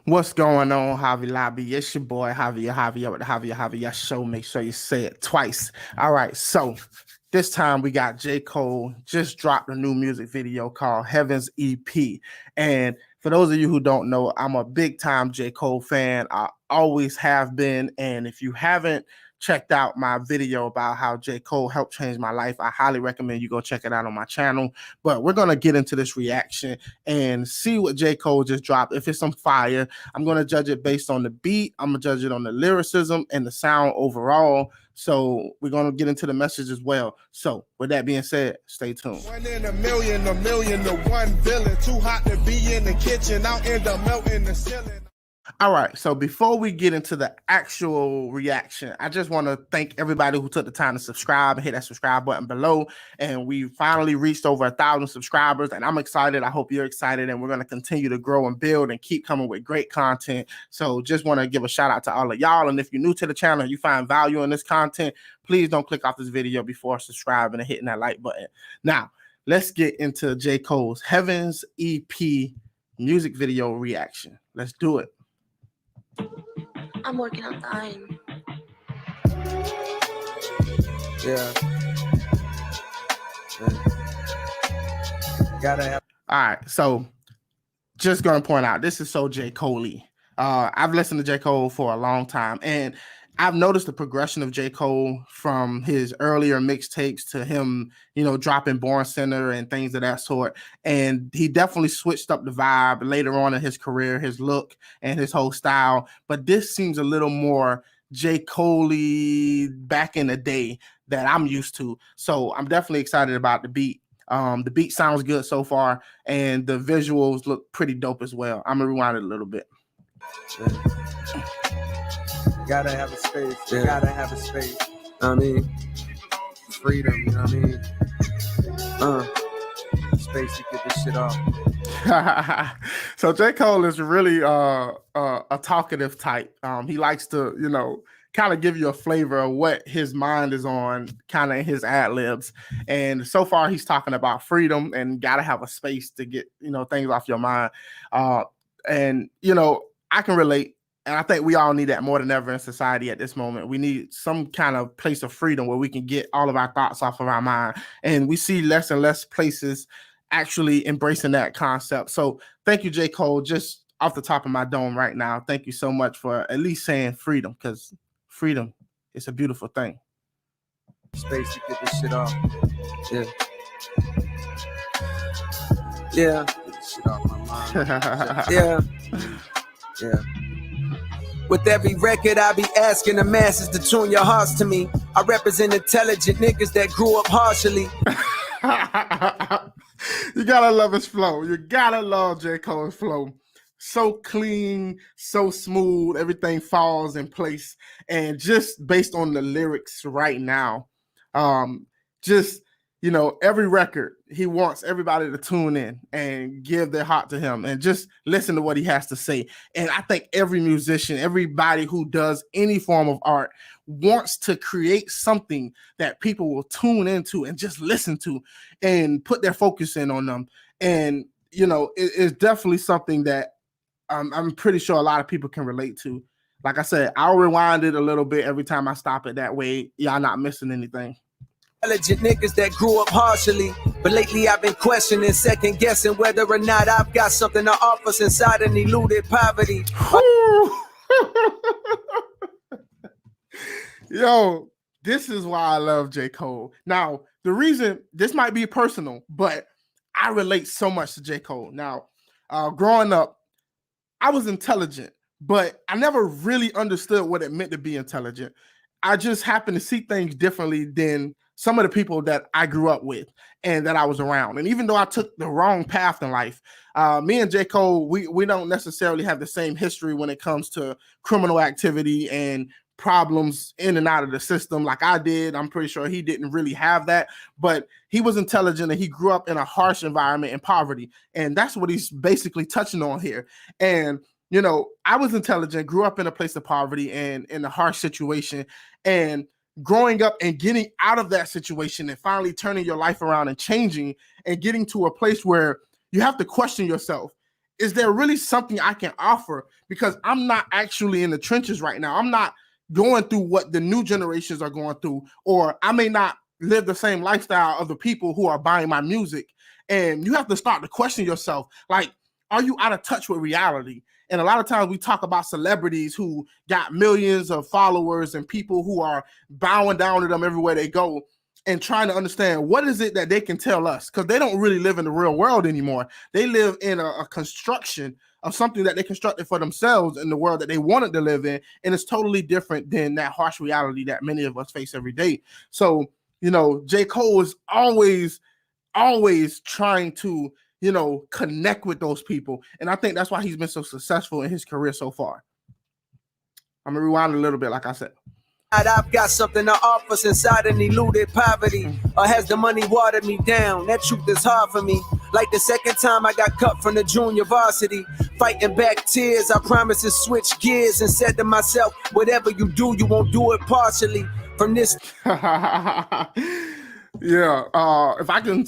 What's going on, Javi Lobby? It's your boy Javier with the Javier show. Make sure you say it twice. All right, so this time we got J. Cole just dropped a new music video called Heaven's EP. And for those of you who don't know, I'm a big time J. Cole fan. I always have been. And if you haven't checked out my video about how J. Cole helped change my life, I highly recommend you go check it out on my channel. But we're going to get into this reaction and see what J. Cole just dropped. If it's some fire, I'm going to judge it based on the beat. I'm going to judge it on the lyricism and the sound overall. So we're going to get into the message as well. So with that being said, stay tuned. 1 in a million to one villain. Too hot to be in the kitchen. I'll end up melting the ceiling. All right, so before we get into the actual reaction, I just want to thank everybody who took the time to subscribe and hit that subscribe button below. And we finally reached over 1,000 subscribers, and I'm excited. I hope you're excited, and we're going to continue to grow and build and keep coming with great content. So just want to give a shout out to all of y'all. And if you're new to the channel and you find value in this content, please don't click off this video before subscribing and hitting that like button. Now, let's get into J. Cole's Heaven's EP music video reaction. Let's do it. I'm working on dying. Yeah. Gotta have. All right, so just gonna point out, this is so J. Cole-y. I've listened to J. Cole for a long time, and I've noticed the progression of J. Cole from his earlier mixtapes to him, dropping Born Center and things of that sort. And he definitely switched up the vibe later on in his career, his look and his whole style. But this seems a little more J. Cole-y back in the day that I'm used to. So I'm definitely excited about the beat. The beat sounds good so far, and the visuals look pretty dope as well. I'm gonna rewind it a little bit. Gotta have a space. Yeah. Gotta have a space. I mean, freedom. You know what I mean? Space to get this shit off. So J. Cole is really a talkative type. He likes to, kind of give you a flavor of what his mind is on, kind of in his ad libs. And so far, he's talking about freedom and gotta have a space to get things off your mind. And I can relate. And I think we all need that more than ever in society at this moment. We need some kind of place of freedom where we can get all of our thoughts off of our mind. And we see less and less places actually embracing that concept. So thank you, J. Cole, just off the top of my dome right now. Thank you so much for at least saying freedom, because freedom is a beautiful thing. Space to get this shit off. Yeah. Yeah. Get this shit off my mind. Yeah. Yeah. With every record, I be asking the masses to tune your hearts to me. I represent intelligent niggas that grew up partially. You gotta love his flow. You gotta love J. Cole's flow. So clean, so smooth, everything falls in place. And just based on the lyrics right now, every record, he wants everybody to tune in and give their heart to him and just listen to what he has to say. And I think every musician, everybody who does any form of art wants to create something that people will tune into and just listen to and put their focus in on them. And, it's definitely something that I'm pretty sure a lot of people can relate to. Like I said, I'll rewind it a little bit every time I stop it. That way, y'all not missing anything. Intelligent niggas that grew up partially, but lately I've been questioning, second guessing whether or not I've got something to offer inside an eluded poverty. Yo, this is why I love J. Cole. Now, the reason, this might be personal, but I relate so much to J. Cole. Now, growing up, I was intelligent, but I never really understood what it meant to be intelligent. I just happened to see things differently than some of the people that I grew up with and that I was around. And even though I took the wrong path in life, me and J. Cole, we don't necessarily have the same history when it comes to criminal activity and problems in and out of the system like I did. I'm pretty sure he didn't really have that, but he was intelligent and he grew up in a harsh environment in poverty. And that's what he's basically touching on here. And I was intelligent, grew up in a place of poverty and in a harsh situation, and growing up and getting out of that situation and finally turning your life around and changing and getting to a place where you have to question yourself. is there really something I can offer? Because I'm not actually in the trenches right now. I'm not going through what the new generations are going through, or I may not live the same lifestyle of the people who are buying my music. And you have to start to question yourself, like, are you out of touch with reality? And a lot of times we talk about celebrities who got millions of followers and people who are bowing down to them everywhere they go, and trying to understand what is it that they can tell us, because they don't really live in the real world anymore. They live in a construction of something that they constructed for themselves in the world that they wanted to live in, and it's totally different than that harsh reality that many of us face every day. So, you know, J. Cole is always trying to, you know, connect with those people, and I think that's why he's been so successful in his career so far. I'm gonna rewind a little bit, like I said. I've got something to offer since I done eluded poverty. Or has the money watered me down? That truth is hard for me. Like the second time I got cut from the junior varsity. Fighting back tears, I promised to switch gears and said to myself, whatever you do, you won't do it partially. From this. Yeah, if I can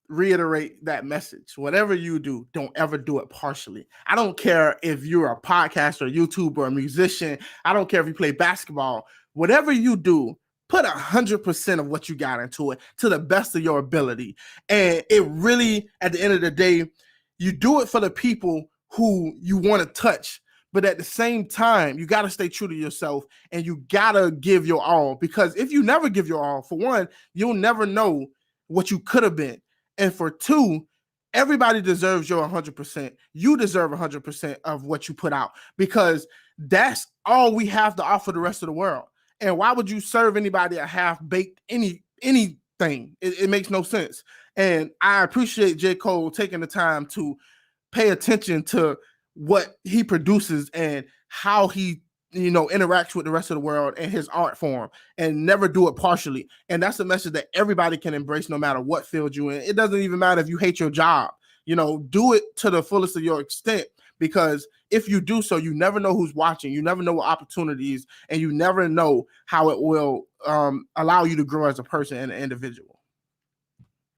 reiterate that message, whatever you do, don't ever do it partially. I don't care if you're a podcaster, YouTuber, a musician. I don't care if you play basketball. Whatever you do, put 100% of what you got into it to the best of your ability. And it really, at the end of the day, you do it for the people who you want to touch. But at the same time, you got to stay true to yourself, and you got to give your all. Because if you never give your all, for one, you'll never know what you could have been. And for two, everybody deserves your 100%. You deserve 100% of what you put out, because that's all we have to offer the rest of the world. And why would you serve anybody a half-baked anything? It makes no sense. And I appreciate J. Cole taking the time to pay attention to what he produces and how he, you know, interacts with the rest of the world and his art form, and never do it partially. And that's a message that everybody can embrace, no matter what field you're in. It doesn't even matter if you hate your job, you know, do it to the fullest of your extent, because if you do so, you never know who's watching, you never know what opportunities, and you never know how it will allow you to grow as a person and an individual.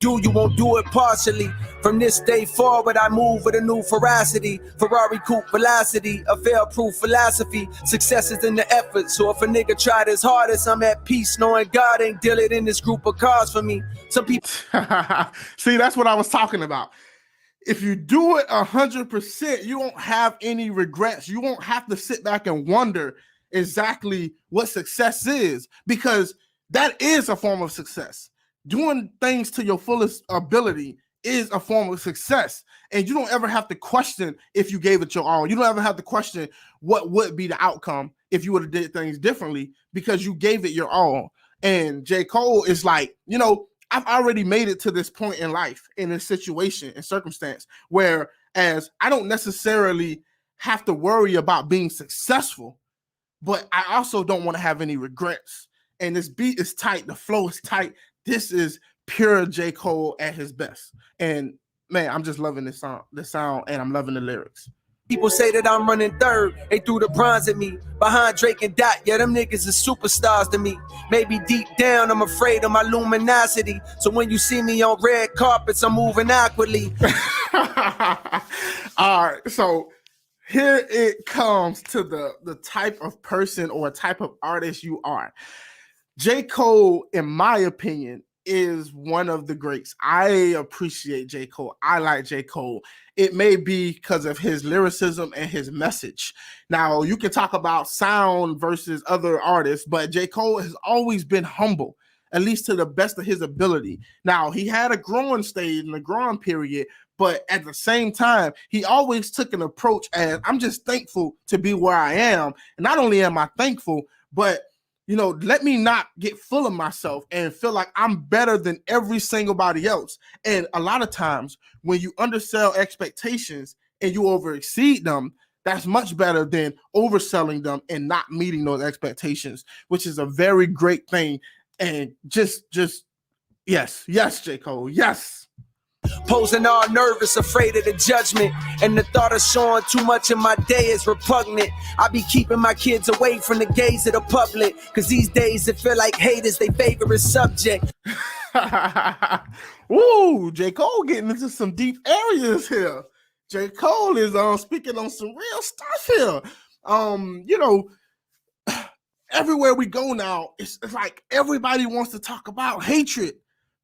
You won't do it partially. From this day forward, I move with a new ferocity. Ferrari coupe velocity, a fail-proof philosophy. Success is in the effort, so if a nigga tried his hardest, I'm at peace knowing God ain't dealing in this group of cars for me. Some people see, that's what I was talking about. If you do it 100%, you won't have any regrets. You won't have to sit back and wonder exactly what success is, because that is a form of success. Doing things to your fullest ability is a form of success. And you don't ever have to question if you gave it your all. You don't ever have to question what would be the outcome if you would have did things differently, because you gave it your all. And J. Cole is like, you know, I've already made it to this point in life, in this situation and circumstance, whereas I don't necessarily have to worry about being successful, but I also don't want to have any regrets. And this beat is tight. The flow is tight. This is pure J. Cole at his best. And man, I'm just loving this sound, and I'm loving the lyrics. People say that I'm running third. They threw the bronze at me. Behind Drake and Dot, yeah, them niggas is superstars to me. Maybe deep down, I'm afraid of my luminosity. So when you see me on red carpets, I'm moving awkwardly. All right, so here it comes to the type of person or type of artist you are. J. Cole, in my opinion, is one of the greats. I appreciate J. Cole. I like J. Cole. It may be because of his lyricism and his message. Now, you can talk about sound versus other artists, but J. Cole has always been humble, at least to the best of his ability. Now, he had a growing stage and a growing period, but at the same time, he always took an approach as, I'm just thankful to be where I am. And not only am I thankful, but you know, let me not get full of myself and feel like I'm better than every single body else. And a lot of times when you undersell expectations and you overexceed them, that's much better than overselling them and not meeting those expectations, which is a very great thing. And just yes, J. Cole, yes. Posing all nervous, afraid of the judgment, and the thought of showing too much of my day is repugnant. I be keeping my kids away from the gaze of the public, cause these days it feel like hate is their favorite subject. Ooh, J. Cole getting into some deep areas here. J. Cole is speaking on some real stuff here. You know, everywhere we go now, it's like everybody wants to talk about hatred.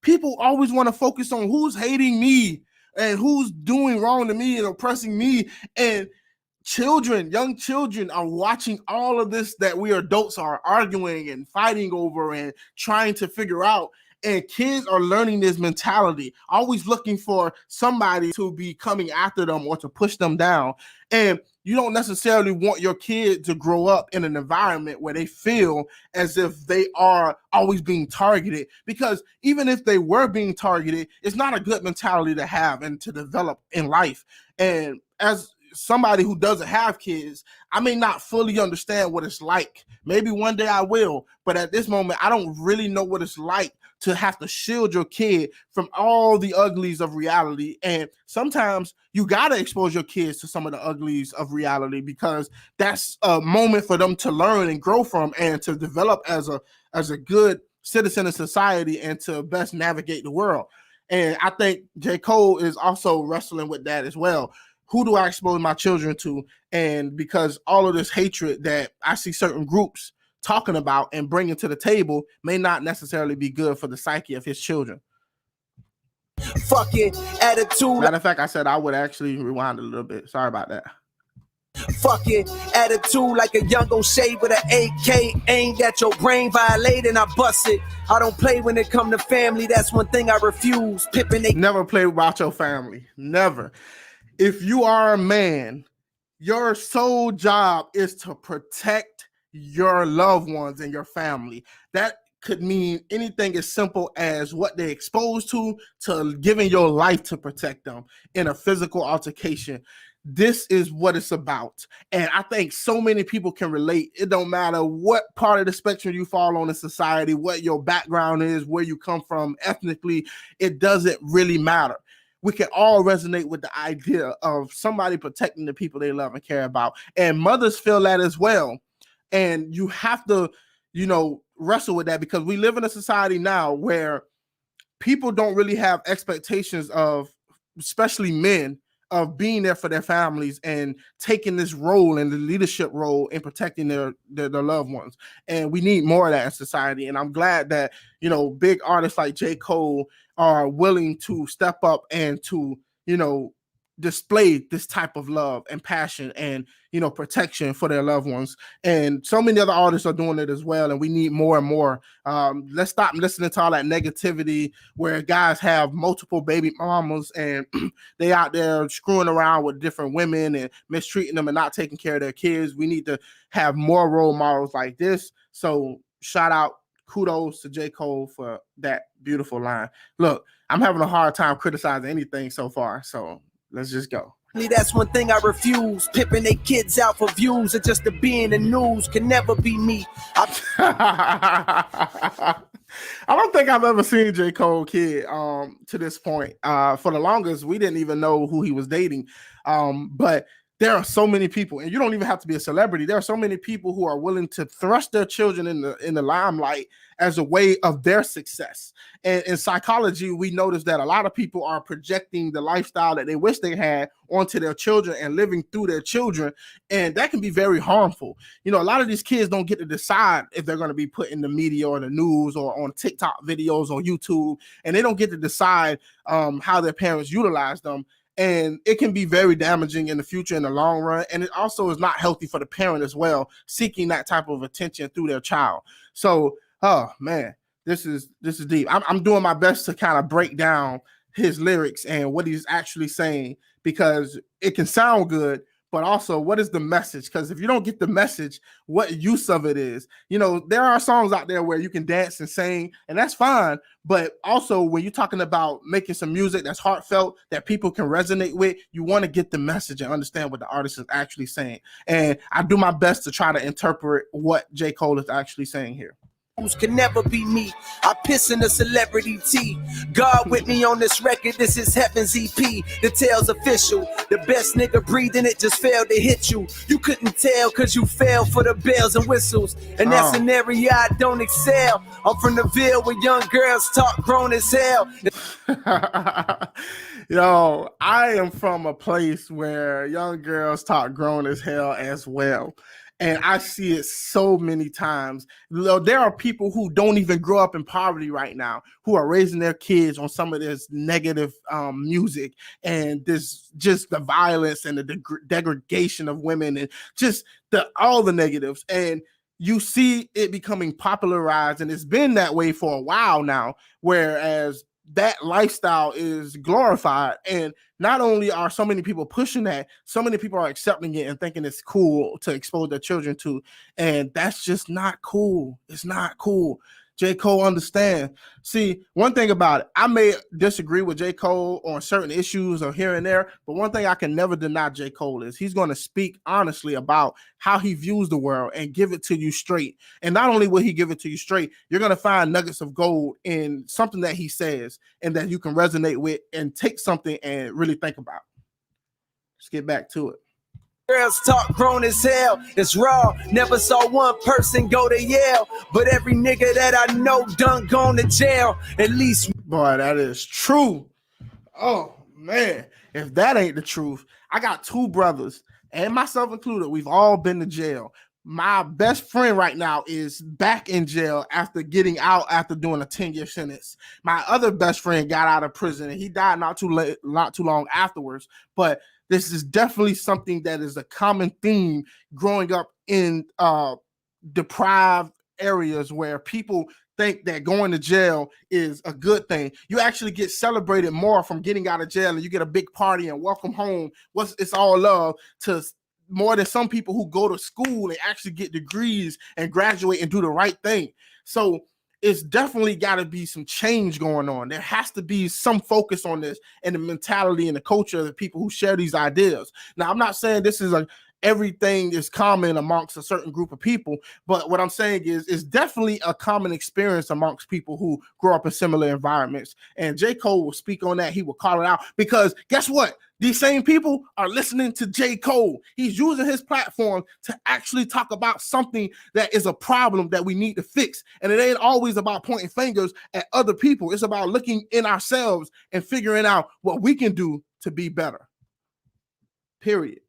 People always want to focus on who's hating me and who's doing wrong to me and oppressing me. And children, young children are watching all of this that we adults are arguing and fighting over and trying to figure out. And kids are learning this mentality, always looking for somebody to be coming after them or to push them down. And you don't necessarily want your kid to grow up in an environment where they feel as if they are always being targeted, because even if they were being targeted, it's not a good mentality to have and to develop in life. And as somebody who doesn't have kids, I may not fully understand what it's like. Maybe one day I will, but at this moment, I don't really know what it's like to have to shield your kid from all the uglies of reality. And sometimes you got to expose your kids to some of the uglies of reality, because that's a moment for them to learn and grow from and to develop as a good citizen of society and to best navigate the world. And I think J. Cole is also wrestling with that as well. Who do I expose my children to? And because all of this hatred that I see certain groups talking about and bringing to the table may not necessarily be good for the psyche of his children. Fucking attitude. Matter of fact, I said I would actually rewind a little bit. Sorry about that. Fucking attitude like a young O'Shea with an AK aimed at your brain, violating, I bust it. I don't play when it come to family. That's one thing I refuse. Pippin, they never play about your family. Never. If you are a man, your sole job is to protect your loved ones and your family. That could mean anything as simple as what they exposed to giving your life to protect them in a physical altercation. This is what it's about. And I think so many people can relate. It don't matter what part of the spectrum you fall on in society, what your background is, where you come from ethnically, it doesn't really matter. We can all resonate with the idea of somebody protecting the people they love and care about. And mothers feel that as well. And you have to, wrestle with that, because we live in a society now where people don't really have expectations of, especially men, of being there for their families and taking this role and the leadership role in protecting their loved ones. And we need more of that in society. And I'm glad that, big artists like J. Cole are willing to step up and to, display this type of love and passion and, protection for their loved ones. And so many other artists are doing it as well. And we need more and more. Let's stop listening to all that negativity where guys have multiple baby mamas and they out there screwing around with different women and mistreating them and not taking care of their kids. We need to have more role models like this. So shout out, kudos to J. Cole for that beautiful line. Look, I'm having a hard time criticizing anything so far. So let's just go. That's one thing I refuse. Pipping they kids out for views and just to be in the news can never be me. I don't think I've ever seen J. Cole kid to this point. For the longest, we didn't even know who he was dating. But there are so many people, and you don't even have to be a celebrity. There are so many people who are willing to thrust their children in the limelight as a way of their success. And in psychology, we notice that a lot of people are projecting the lifestyle that they wish they had onto their children and living through their children. And that can be very harmful. A lot of these kids don't get to decide if they're going to be put in the media or the news or on TikTok videos or YouTube. And they don't get to decide how their parents utilize them. And it can be very damaging in the future, in the long run. And it also is not healthy for the parent as well, seeking that type of attention through their child. So, oh man, this is deep. I'm doing my best to kind of break down his lyrics and what he's actually saying, because it can sound good, but also what is the message? Because if you don't get the message, what use of it is? There are songs out there where you can dance and sing, and that's fine. But also when you're talking about making some music that's heartfelt, that people can resonate with, you want to get the message and understand what the artist is actually saying. And I do my best to try to interpret what J. Cole is actually saying here. Can never be me. I piss in the celebrity tea. God with me on this record. This is Heaven's EP. The tale's official. The best nigga breathing it just failed to hit you. You couldn't tell cause you fell for the bells and whistles. And that's an area I don't excel. I'm from the Ville where young girls talk grown as hell. Yo, I am from a place where young girls talk grown as hell as well. And I see it so many times. There are people who don't even grow up in poverty right now, who are raising their kids on some of this negative music and this just the violence and the degradation of women and just all the negatives. And you see it becoming popularized, and it's been that way for a while now, whereas that lifestyle is glorified. And not only are so many people pushing that, so many people are accepting it and thinking it's cool to expose their children to. And that's just not cool. It's not cool. J. Cole understand. See, one thing about it, I may disagree with J. Cole on certain issues or here and there, but one thing I can never deny J. Cole is he's going to speak honestly about how he views the world and give it to you straight. And not only will he give it to you straight, you're going to find nuggets of gold in something that he says and that you can resonate with and take something and really think about. Let's get back to it. Girls talk grown as hell, it's raw. Never saw one person go to Yale, but every nigga that I know done gone to jail. At least. Boy, that is true. Oh, man. If that ain't the truth, I got two brothers, and myself included. We've all been to jail. My best friend right now is back in jail after getting out after doing a 10-year sentence. My other best friend got out of prison, and he died not too long afterwards. But this is definitely something that is a common theme growing up in deprived areas where people think that going to jail is a good thing. You actually get celebrated more from getting out of jail, and you get a big party and welcome home. It's all love to more than some people who go to school and actually get degrees and graduate and do the right thing. So it's definitely got to be some change going on. There has to be some focus on this and the mentality and the culture of the people who share these ideas. Now, I'm not saying this is everything is common amongst a certain group of people, but what I'm saying is it's definitely a common experience amongst people who grow up in similar environments. And J. Cole will speak on that. He will call it out because guess what? These same people are listening to J. Cole. He's using his platform to actually talk about something that is a problem that we need to fix. And it ain't always about pointing fingers at other people. It's about looking in ourselves and figuring out what we can do to be better. Period.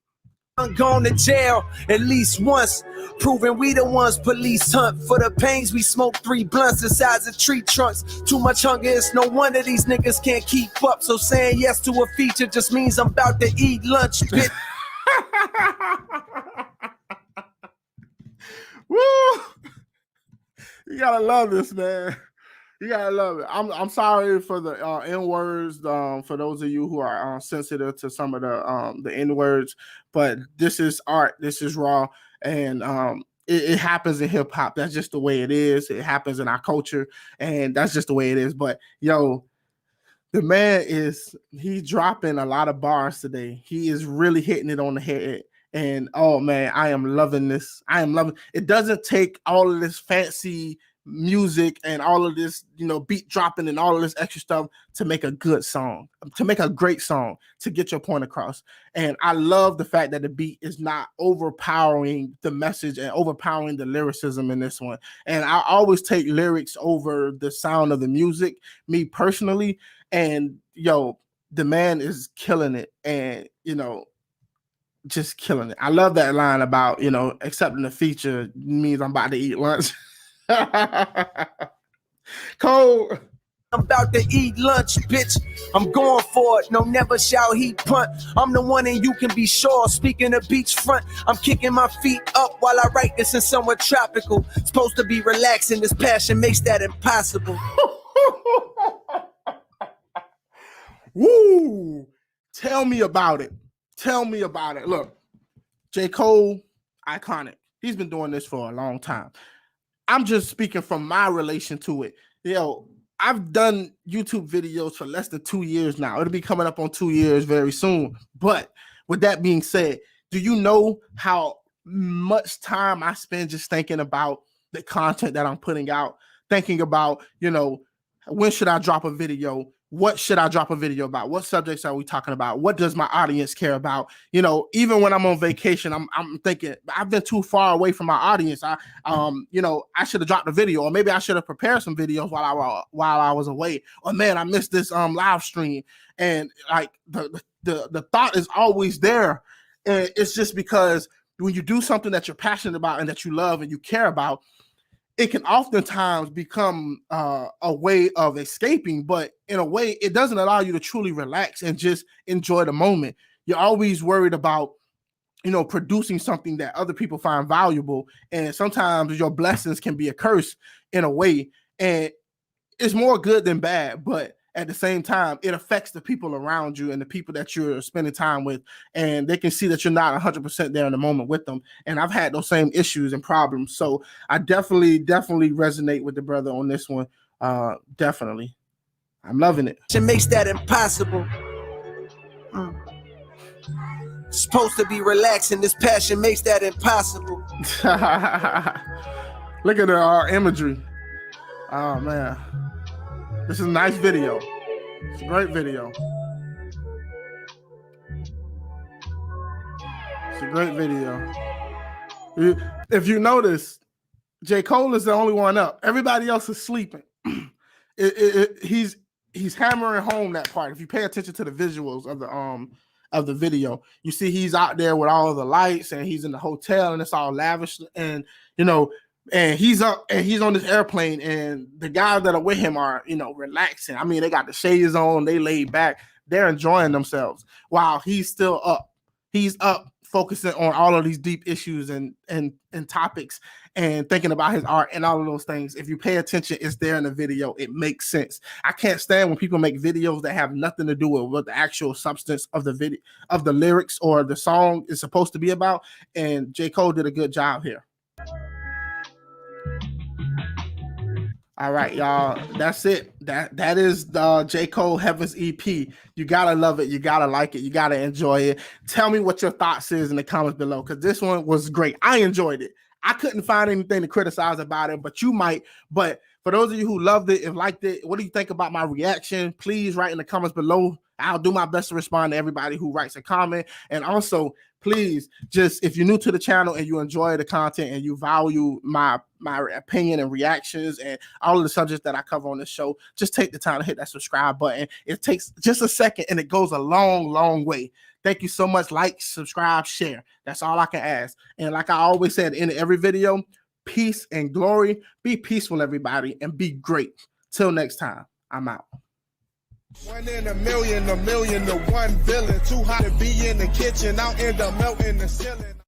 Gone to jail at least once, proving we the ones police hunt for the pains. We smoke 3 blunts the size of tree trunks. Too much hunger, it's no wonder these niggas can't keep up. So saying yes to a feature just means I'm about to eat lunch, bitch. Woo! You gotta love this, man. You gotta love it. I'm sorry for the N-words. For those of you who are sensitive to some of the N-words, but this is art. This is raw, and it happens in hip hop. That's just the way it is. It happens in our culture, and that's just the way it is. But yo, the man he's dropping a lot of bars today. He is really hitting it on the head. And oh man, I am loving this. I am loving it. Doesn't take all of this fancy music and all of this, beat dropping and all of this extra stuff to make a good song, to make a great song, to get your point across. And I love the fact that the beat is not overpowering the message and overpowering the lyricism in this one. And I always take lyrics over the sound of the music, me personally. And the man is killing it, and just killing it. I love that line about accepting the feature means I'm about to eat lunch. Cole, I'm about to eat lunch, bitch. I'm going for it. No, never shall he punt. I'm the one and you can be sure. Speaking of beachfront, I'm kicking my feet up while I write this in somewhere tropical. Supposed to be relaxing. This passion makes that impossible. Woo! Tell me about it. Tell me about it. Look, J. Cole, iconic. He's been doing this for a long time. I'm just speaking from my relation to it. I've done YouTube videos for less than 2 years now. It'll be coming up on 2 years very soon. But with that being said, do you know how much time I spend just thinking about the content that I'm putting out? Thinking about, when should I drop a video? what should I drop a video about? What subjects are we talking about? What does my audience care about? You know, even when I'm on vacation, I'm thinking I've been too far away from my audience. You know, I should have dropped a video, or maybe I should have prepared some videos while I was away. Or man, I missed this live stream. And like the thought is always there. And it's just because when you do something that you're passionate about and that you love and you care about, it can oftentimes become a way of escaping, but in a way, it doesn't allow you to truly relax and just enjoy the moment. You're always worried about, you know, producing something that other people find valuable. And sometimes your blessings can be a curse in a way. And it's more good than bad, but at the same time, it affects the people around you and the people that you're spending time with, and they can see that you're not 100% there in the moment with them. And I've had those same issues and problems. So I definitely resonate with the brother on this one. Definitely. I'm loving it. It makes that impossible. Supposed to be relaxing. This passion makes that impossible. Look at our imagery. Oh, man. This is a nice video. It's a great video. It's a great video. If you notice, J.Cole is the only one up. Everybody else is sleeping. He's hammering home that part. If you pay attention to the visuals of the video, you see he's out there with all of the lights, and he's in the hotel, and it's all lavish, and you know. And he's up and he's on this airplane, and the guys that are with him are, you know, relaxing. I mean, they got the shades on, they laid back, they're enjoying themselves while he's still up. He's up focusing on all of these deep issues and topics and thinking about his art and all of those things. If you pay attention, it's there in the video. It makes sense. I can't stand when people make videos that have nothing to do with what the actual substance of the video, of the lyrics or the song is supposed to be about. And J. Cole did a good job here. All right, y'all. That's it. That is the J. Cole Heavens EP. You gotta love it. You gotta like it. You gotta enjoy it. Tell me what your thoughts is in the comments below, because this one was great. I enjoyed it. I couldn't find anything to criticize about it, but you might. But for those of you who loved it and liked it, what do you think about my reaction? Please write in the comments below. I'll do my best to respond to everybody who writes a comment. And also, please, just if you're new to the channel and you enjoy the content and you value my opinion and reactions and all of the subjects that I cover on this show, just take the time to hit that subscribe button. It takes just a second and it goes a long, long way. Thank you so much. Like, subscribe, share. That's all I can ask. And like I always said in every video, peace and glory. Be peaceful, everybody, and be great. Till next time, I'm out. 1 in a million to 1 billion. Too hot to be in the kitchen, out in the melting the ceiling.